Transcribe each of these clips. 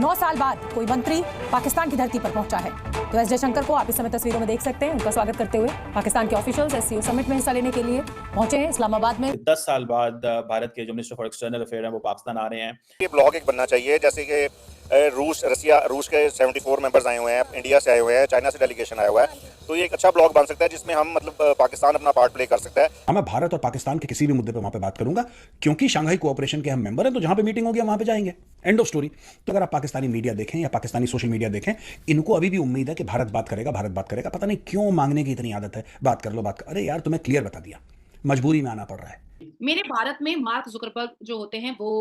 9 साल बाद कोई मंत्री पाकिस्तान की धरती पर पहुंचा है। तो एस जयशंकर को आप इस समय तस्वीरों में देख सकते हैं। उनका स्वागत करते हुए पाकिस्तान के ऑफिशियल्स एससीओ समिट में हिस्सा लेने के लिए पहुंचे हैं इस्लामाबाद में। 10 साल बाद भारत के जो मिनिस्टर फॉर एक्सटर्नल अफेयर हैं वो पाकिस्तान आ रहे हैं। ये ब्लॉग एक बनना चाहिए, जैसे कि रूस के 74 मेंबर्स आए हुए हैं, इंडिया से आए हुए हैं, चाइना से डेलीगेशन आया हुआ है। तो ये एक अच्छा ब्लॉग बन सकता है जिसमें हम पाकिस्तान अपना पार्ट प्ले कर सकता है। मैं भारत और पाकिस्तान के किसी भी मुद्दे पे वहां पे बात करूंगा, क्योंकि शंघाई कोऑपरेशन के हम मेंबर हैं। तो जहां पे मीटिंग होगी हम वहां पे जाएंगे, एंड ऑफ स्टोरी। तो अगर आप पाकिस्तानी मीडिया देखें या पाकिस्तानी सोशल मीडिया देखें, इनको अभी भी उम्मीद है कि भारत बात करेगा, भारत बात करेगा। पता नहीं क्यों मांगने की इतनी आदत है, बात कर लो, बात कर। अरे यार, तुम्हें क्लियर बता दिया, मजबूरी में आना पड़ रहा है। मेरे भारत में मार्क जुकरबर्ग जो होते हैं वो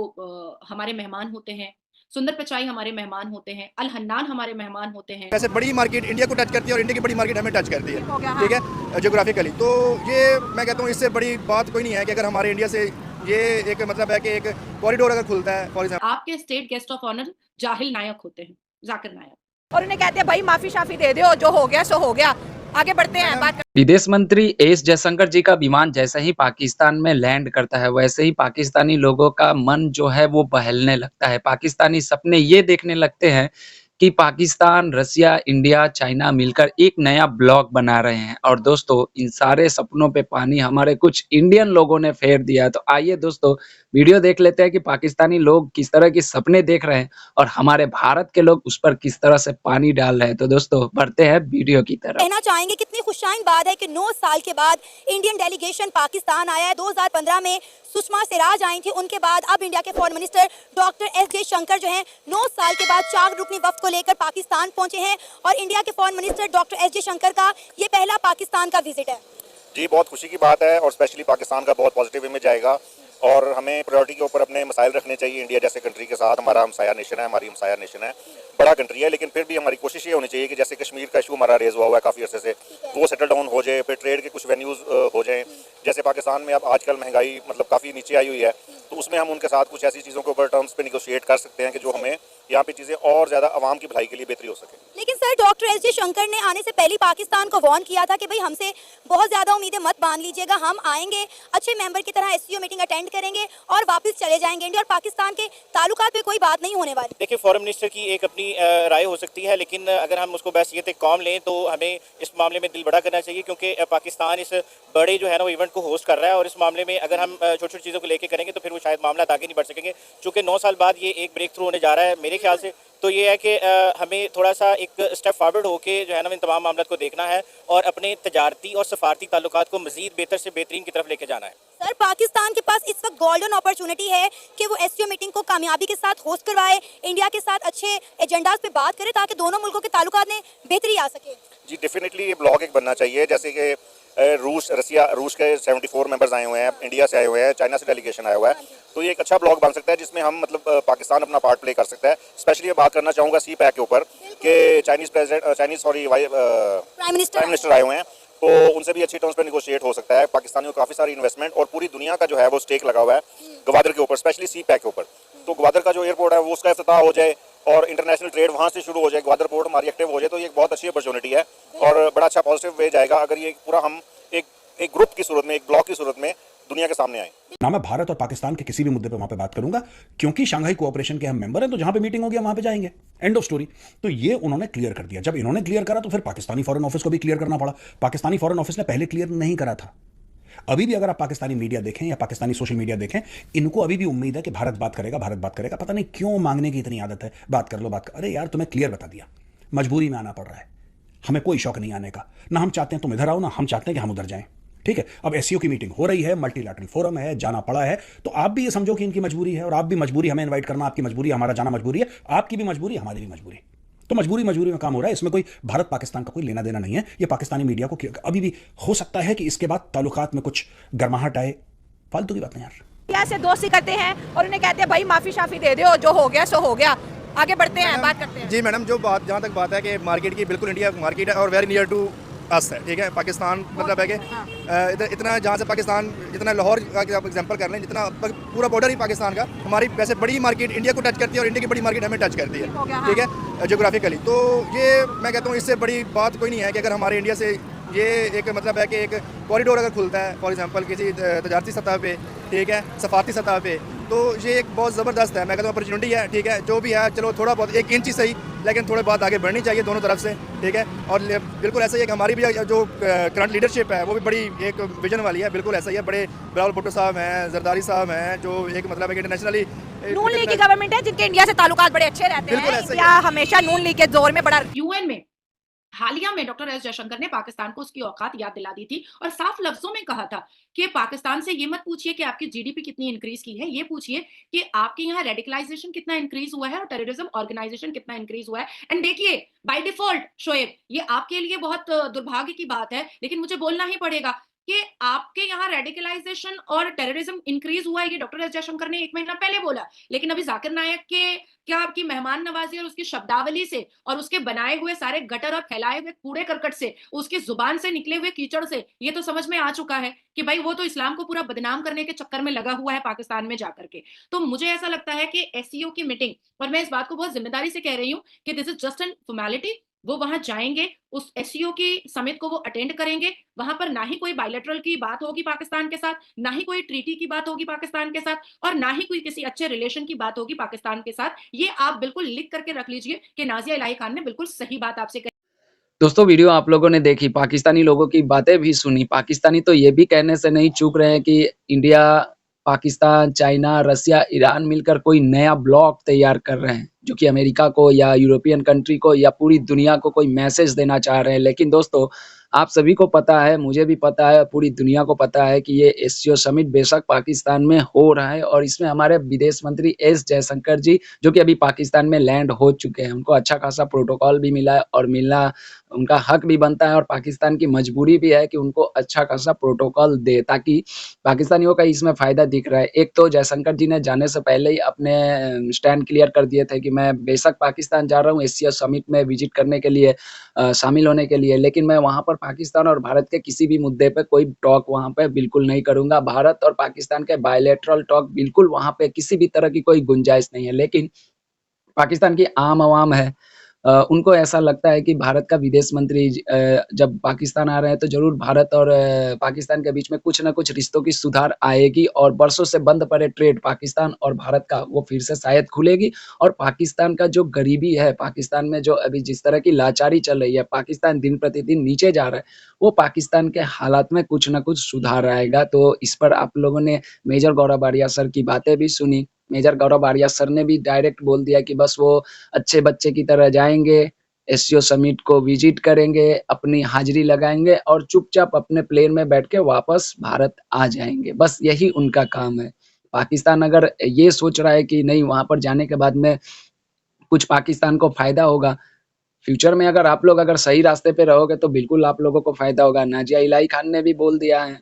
हमारे मेहमान होते हैं, सुंदर पिचाई हमारे मेहमान होते हैं, अल हन्नान हमारे मेहमान होते हैं। वैसे बड़ी मार्केट इंडिया को टच करती है और इंडिया की बड़ी मार्केट हमें टच करती है, ठीक है, ज्योग्राफिकली। तो ये मैं कहता हूँ इससे बड़ी बात कोई नहीं है कि अगर हमारे इंडिया से ये एक मतलब है कि एक कॉरिडोर अगर खुलता है, फॉर एग्जाम्पल। आपके स्टेट गेस्ट ऑफ ऑनर जाहिल नायक होते हैं, जाकिर नायक, और उन्हें कहते हैं भाई माफी शाफी दे दो, जो हो गया सो हो गया, आगे बढ़ते हैं बात। विदेश मंत्री एस जयशंकर जी का विमान जैसे ही पाकिस्तान में लैंड करता है, वैसे ही पाकिस्तानी लोगों का मन जो है वो बहलने लगता है। पाकिस्तानी सपने ये देखने लगते हैं कि पाकिस्तान, रसिया, इंडिया, चाइना मिलकर एक नया ब्लॉक बना रहे हैं। और दोस्तों, इन सारे सपनों पे पानी हमारे कुछ इंडियन लोगों ने फेर दिया है। तो आइए दोस्तों, वीडियो देख लेते हैं कि पाकिस्तानी लोग किस तरह के सपने देख रहे हैं और हमारे भारत के लोग उस पर किस तरह से पानी डाल रहे हैं। तो दोस्तों, बढ़ते हैं वीडियो की तरफ। कहना चाहेंगे कितनी खुशाइन बात है कि 9 साल के बाद इंडियन डेलीगेशन पाकिस्तान आया है। 2015 में सुषमा स्वराज आई थी, उनके बाद अब इंडिया के foreign minister doctor S Jaishankar जो हैं 9 साल के बाद 4 रुकनी वफ्द को लेकर पाकिस्तान पहुंचे हैं। और इंडिया के foreign minister doctor S Jaishankar का ये पहला पाकिस्तान का विजिट है। जी, बहुत खुशी की बात है और स्पेशली पाकिस्तान का बहुत पॉजिटिव इमेज आएगा और हमें प्रायोरिटी के ऊपर अपने मसाइल रखने चाहिए। इंडिया जैसे कंट्री के साथ हमारा हमसाया नेशन है, हमारी हमसाया नेशन है, बड़ा कंट्री है, लेकिन फिर भी हमारी कोशिश ये होनी चाहिए कि जैसे कश्मीर का इशू हमारा रेज हुआ है काफ़ी अर्से से, वो सेटल डाउन हो जाए, फिर ट्रेड के कुछ वेन्यूज़ हो जाएं। जैसे पाकिस्तान में अब आजकल महंगाई मतलब काफ़ी नीचे आई हुई है, तो उसमें हम उनके साथ कुछ ऐसी चीज़ों के ऊपर टर्म्स पे निगोशिएट कर सकते हैं कि जो हमें यहाँ पे चीज़ें और ज़्यादा आवाम की भलाई के लिए बेहतरी हो सके। लेकिन सर, डॉक्टर एस जयशंकर ने आने से पहले पाकिस्तान को वार्न किया था कि भाई हमसे बहुत ज़्यादा उम्मीदें मत बांध लीजिएगा, हम आएंगे अच्छे मेंबर की तरह एससीओ मीटिंग अटेंड करेंगे और वापस चले जाएंगे। इंडिया और पाकिस्तान के ताल्लुकात पे कोई बात नहीं होने वाली। देखिए, फॉरेन मिनिस्टर की एक अपनी राय हो सकती है, लेकिन अगर हम उसको बहसीयत कौम लें तो हमें इस मामले में दिल बड़ा करना चाहिए, क्योंकि पाकिस्तान इस बड़े जो है ना वो इवेंट को होस्ट कर रहा है। और इस मामले में अगर हम छोटी छोटी चीज़ों को लेकर करेंगे तो फिर वो शायद मामला आगे नहीं बढ़ सकेंगे। चूँकि 9 साल बाद ये एक ब्रेक थ्रू होने जा रहा है मेरे ख्याल से, तो ये है कि हमें थोड़ा सा एक स्टेप फॉरवर्ड होके जो है ना इन तमाम मामलों को देखना है और अपने तजारती और सफारती ताल्लुकात को मजीद बेहतर से बेहतरीन की तरफ लेके जाना है। सर, पाकिस्तान के पास इस वक्त गोल्डन अपॉर्चुनिटी है कि वो एससीओ मीटिंग को कामयाबी के साथ होस्ट करवाए, इंडिया के साथ अच्छे एजेंडाज पे बात करे ताकि दोनों मुल्कों के ताल्लुकात में बेहतरी आ सके। जी, डेफिनेटली ये ब्लॉग एक बनना चाहिए, जैसे कि रूस के 74 मेंबर्स आए हुए हैं, इंडिया से आए हुए हैं, चाइना से डेलीगेशन आया हुआ है। तो ये एक अच्छा ब्लॉग बन सकता है जिसमें हम पाकिस्तान अपना पार्ट प्ले कर सकता है। स्पेशली ये बात करना चाहूँगा सी पैक के ऊपर कि प्राइम मिनिस्टर आए हुए हैं, तो उनसे भी अच्छी टर्म्स पे निगोशिएट हो सकता है। पाकिस्तानियों को काफ़ी सारी इन्वेस्टमेंट और पूरी दुनिया का जो है वो स्टेक लगा हुआ है गवादर के ऊपर, स्पेशली सी पैक के ऊपर। तो गवादर का जो एयरपोर्ट है वो उसका इफ्तिताह हो जाए और इंटरनेशनल ट्रेड वहाँ से शुरू हो जाए, ग्वादर पोर्ट हमारी एक्टिव हो जाए, तो ये एक बहुत अच्छी अपॉर्चुनिटी है और बड़ा अच्छा पॉजिटिव वे जाएगा अगर ये पूरा हम एक ग्रुप की सूरत में, एक ब्लॉक की सूरत में दुनिया के सामने आए। ना मैं भारत और पाकिस्तान के किसी भी मुद्दे पे वहां पे बात करूंगा, क्योंकि शंघाई कोऑपरेशन के हम मेंबर हैं। तो जहां पे मीटिंग होगी हम वहां पे जाएंगे, एंड ऑफ स्टोरी। तो ये उन्होंने क्लियर कर दिया। जब इन्होंने क्लियर करा तो फिर पाकिस्तानी फॉरेन ऑफिस को भी क्लियर करना पड़ा। पाकिस्तानी फॉरेन ऑफिस ने पहले क्लियर नहीं करा था। अभी भी अगर आप पाकिस्तानी मीडिया देखें या पाकिस्तानी सोशल मीडिया देखें, इनको अभी भी उम्मीद है कि भारत बात करेगा, भारत बात करेगा। पता नहीं क्यों मांगने की इतनी आदत है, बात कर लो, बात कर। अरे यार, तुम्हें क्लियर बता दिया, मजबूरी में आना पड़ रहा है। हमें कोई शौक नहीं आने का, ना हम चाहते हैं तुम इधर आओ, ना हम चाहते हैं कि हम उधर जाएं। ठीक है, अब एससीओ की मीटिंग हो रही है, मल्टीलैटरल फोरम है, जाना पड़ा है, तो आप भी ये समझो कि इनकी मजबूरी है और आप भी मजबूरी, हमें इनवाइट करना आपकी मजबूरी, हमारा जाना मजबूरी है, आपकी भी मजबूरी, हमारी भी मजबूरी। तो मजबूरी में काम हो रहा है, इसमें कोई भारत पाकिस्तान का कोई लेना देना नहीं है। ये पाकिस्तानी मीडिया को अभी भी हो सकता है कि इसके बाद ताल्लुकात में कुछ गर्माहट आए। फालतू की बात नहीं यार। इंडिया से दोस्ती करते हैं और उन्हें कहते हैं भाई माफी शाफी दे दो, जो हो गया सो हो गया, आगे बढ़ते हैं बात करते हैं। जी मैडम, जो बात जहाँ तक बात है कि मार्केट की, बिल्कुल इंडिया मार्केट है और वेरी नियर टू अस है, ठीक है। पाकिस्तान मतलब है कि इतना जहाँ से पाकिस्तान, जितना लाहौर का आप एग्जांपल कर लें, जितना पूरा बॉर्डर ही पाकिस्तान का, हमारी वैसे बड़ी मार्केट इंडिया को टच करती है और इंडिया की बड़ी मार्केट हमें टच करती है, ठीक है, ज्योग्राफिकली। तो ये मैं कहता हूँ इससे बड़ी बात कोई नहीं है कि अगर हमारे इंडिया से ये एक मतलब है कि एक कॉरिडोर अगर खुलता है, फॉर एग्जांपल किसी तजारती सतह पे, ठीक है, सफारती सतह पे, तो ये एक बहुत ज़बरदस्त है, मैं कहता हूँ अपॉर्चुनिटी है, ठीक है। जो भी है चलो थोड़ा बहुत 1 इंच ही सही, लेकिन थोड़ी बहुत आगे बढ़नी चाहिए दोनों तरफ से, ठीक है। और बिल्कुल ऐसा ही है कि हमारी भी जो करंट लीडरशिप है वो भी बड़ी एक विजन वाली है, बिल्कुल ऐसा ही है। बड़े बिलावल भुट्टो साहब हैं, जरदारी साहब हैं, जो एक मतलब है कि इंटरनेशनली नून लीग की गवर्नमेंट है जिनके इंडिया से ताल्लुकात बड़े अच्छे रहते बिल्कुल हैं। ऐसा ही इंडिया हमेशा नून लीग के जोर में बड़ा यूएन में हालिया में डॉक्टर एस जयशंकर ने पाकिस्तान को उसकी औकात याद दिला दी थी और साफ लफ्जों में कहा था कि पाकिस्तान से ये मत पूछिए कि आपकी जीडीपी कितनी इंक्रीज की है, ये पूछिए कि आपके यहाँ रेडिकलाइजेशन कितना इंक्रीज हुआ है और टेररिज्म ऑर्गेनाइजेशन कितना इंक्रीज हुआ है। एंड देखिए बाय डिफॉल्ट शोएब, ये आपके लिए बहुत दुर्भाग्य की बात है, लेकिन मुझे बोलना ही पड़ेगा कि आपके यहाँ रेडिकलाइजेशन और टेररिज्म इंक्रीज हुआ है। ये डॉक्टर एस जयशंकर ने 1 महीना पहले बोला, लेकिन अभी जाकिर नायक के क्या आपकी मेहमान नवाजी और उसकी शब्दावली से और उसके बनाए हुए सारे गटर और फैलाए हुए कूड़े करकट से, उसकी जुबान से निकले हुए कीचड़ से ये तो समझ में आ चुका है कि भाई वो तो इस्लाम को पूरा बदनाम करने के चक्कर में लगा हुआ है पाकिस्तान में जाकर के। तो मुझे ऐसा लगता है कि एससीओ की मीटिंग, और मैं इस बात को बहुत जिम्मेदारी से कह रही हूँ कि this is just an formality, वो वहां जाएंगे, उस एससीओ की समिट को वो अटेंड करेंगे, वहां पर ना ही कोई बायलैटरल की बात होगी पाकिस्तान के साथ, ना ही कोई ट्रीटी की बात होगी पाकिस्तान के साथ, और ना ही कोई किसी अच्छे रिलेशन की बात होगी पाकिस्तान के साथ। ये आप बिल्कुल लिख करके रख लीजिए कि नाजिया इलाही खान ने बिल्कुल सही बात आपसे कही। दोस्तों वीडियो आप लोगों ने देखी, पाकिस्तानी लोगों की बातें भी सुनी। पाकिस्तानी तो ये भी कहने से नहीं चूक रहे हैं कि इंडिया, पाकिस्तान, चाइना, रसिया, ईरान मिलकर कोई नया ब्लॉक तैयार कर रहे हैं, जो कि अमेरिका को या यूरोपियन कंट्री को या पूरी दुनिया को कोई मैसेज देना चाह रहे हैं। लेकिन दोस्तों आप सभी को पता है, मुझे भी पता है, पूरी दुनिया को पता है कि ये एससीओ समिट बेशक पाकिस्तान में हो रहा है और इसमें हमारे विदेश मंत्री एस जयशंकर जी, जो कि अभी पाकिस्तान में लैंड हो चुके हैं, उनको अच्छा खासा प्रोटोकॉल भी मिला है और मिलना उनका हक भी बनता है और पाकिस्तान की मजबूरी भी है कि उनको अच्छा खासा प्रोटोकॉल दे, ताकि पाकिस्तानियों का इसमें फ़ायदा दिख रहा है। एक तो जयशंकर जी ने जाने से पहले ही अपने स्टैंड क्लियर कर दिए थे कि मैं बेशक पाकिस्तान जा रहा हूँ एससीओ समिट में विजिट करने के लिए, शामिल होने के लिए, लेकिन मैं वहाँ पर पाकिस्तान और भारत के किसी भी मुद्दे पे कोई टॉक वहाँ पे बिल्कुल नहीं करूँगा। भारत और पाकिस्तान के बायलैटरल टॉक बिल्कुल वहाँ पे किसी भी तरह की कोई गुंजाइश नहीं है। लेकिन पाकिस्तान की आम आवाम है, उनको ऐसा लगता है कि भारत का विदेश मंत्री जब पाकिस्तान आ रहे हैं तो ज़रूर भारत और पाकिस्तान के बीच में कुछ न कुछ रिश्तों की सुधार आएगी और बरसों से बंद पड़े ट्रेड पाकिस्तान और भारत का वो फिर से शायद खुलेगी और पाकिस्तान का जो गरीबी है, पाकिस्तान में जो अभी जिस तरह की लाचारी चल रही है, पाकिस्तान दिन प्रतिदिन नीचे जा रहा है, वो पाकिस्तान के हालात में कुछ न कुछ सुधार आएगा। तो इस पर आप लोगों ने मेजर गौरव आर्या सर की बातें भी सुनी। मेजर गौरव आर्या सर ने भी डायरेक्ट बोल दिया कि बस वो अच्छे बच्चे की तरह जाएँगे, एससीओ समिट को विजिट करेंगे, अपनी हाज़िरी लगाएँगे और चुपचाप अपने प्लेन में बैठ के वापस भारत आ जाएँगे। बस यही उनका काम है। पाकिस्तान अगर ये सोच रहा है कि नहीं वहाँ पर जाने के बाद में कुछ पाकिस्तान को फ़ायदा होगा, फ्यूचर में अगर आप लोग अगर सही रास्ते पे रहोगे तो बिल्कुल आप लोगों को फ़ायदा होगा। नाज़िया इलाही खान ने भी बोल दिया है।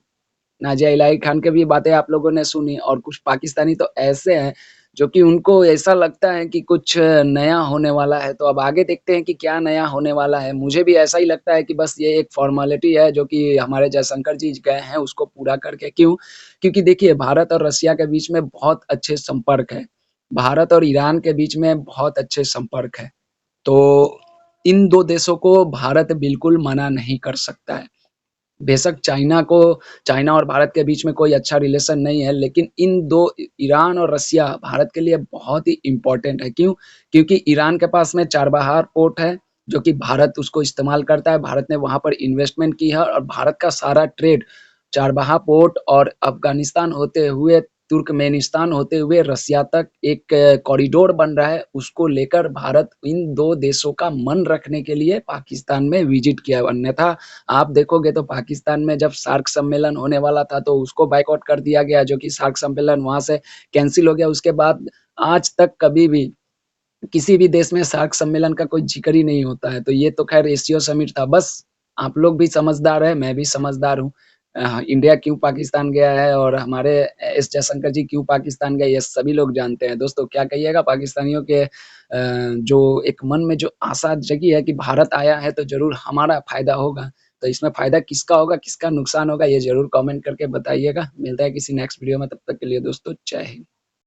नाज़िया इलाही खान की भी बातें आप लोगों ने सुनी और कुछ पाकिस्तानी तो ऐसे हैं जो कि उनको ऐसा लगता है कि कुछ नया होने वाला है। तो अब आगे देखते हैं कि क्या नया होने वाला है। मुझे भी ऐसा ही लगता है कि बस ये एक फ़ॉर्मेलिटी है जो कि हमारे जयशंकर जी गए हैं उसको पूरा करके। क्यों? क्योंकि देखिए भारत और रसिया के बीच में बहुत अच्छे संपर्क है। भारत और ईरान के बीच में बहुत अच्छे संपर्क है। तो इन 2 देशों को भारत बिल्कुल मना नहीं कर सकता है। बेशक चाइना और भारत के बीच में कोई अच्छा रिलेशन नहीं है, लेकिन इन 2 ईरान और रसिया भारत के लिए बहुत ही इम्पोर्टेंट है। क्यों? क्योंकि ईरान के पास में चाबहार पोर्ट है, जो कि भारत उसको इस्तेमाल करता है। भारत ने वहाँ पर इन्वेस्टमेंट की है और भारत का सारा ट्रेड चाबहार पोर्ट और अफ़गानिस्तान होते हुए, तुर्कमेनिस्तान होते हुए रसिया तक एक कॉरिडोर बन रहा है। उसको लेकर भारत इन 2 देशों का मन रखने के लिए पाकिस्तान में विजिट किया। अन्यथा आप देखोगे तो पाकिस्तान में जब सार्क सम्मेलन होने वाला था तो उसको बायकॉट कर दिया गया, जो कि सार्क सम्मेलन वहाँ से कैंसल हो गया। उसके बाद आज तक कभी भी किसी भी देश में सार्क सम्मेलन का कोई ज़िक्र ही नहीं होता है। तो ये तो ख़ैर एससीओ समिट था। बस आप लोग भी समझदार हैं, मैं भी समझदार हूँ। इंडिया क्यों पाकिस्तान गया है और हमारे एस जयशंकर जी क्यों पाकिस्तान गए, ये सभी लोग जानते हैं। दोस्तों क्या कहिएगा पाकिस्तानियों के जो एक मन में जो आशा जगी है कि भारत आया है तो ज़रूर हमारा फ़ायदा होगा। तो इसमें फ़ायदा किसका होगा, किसका नुकसान होगा, ये ज़रूर कमेंट करके बताइएगा। मिलता है किसी नेक्स्ट वीडियो में, तब तक के लिए दोस्तों जय हिंद।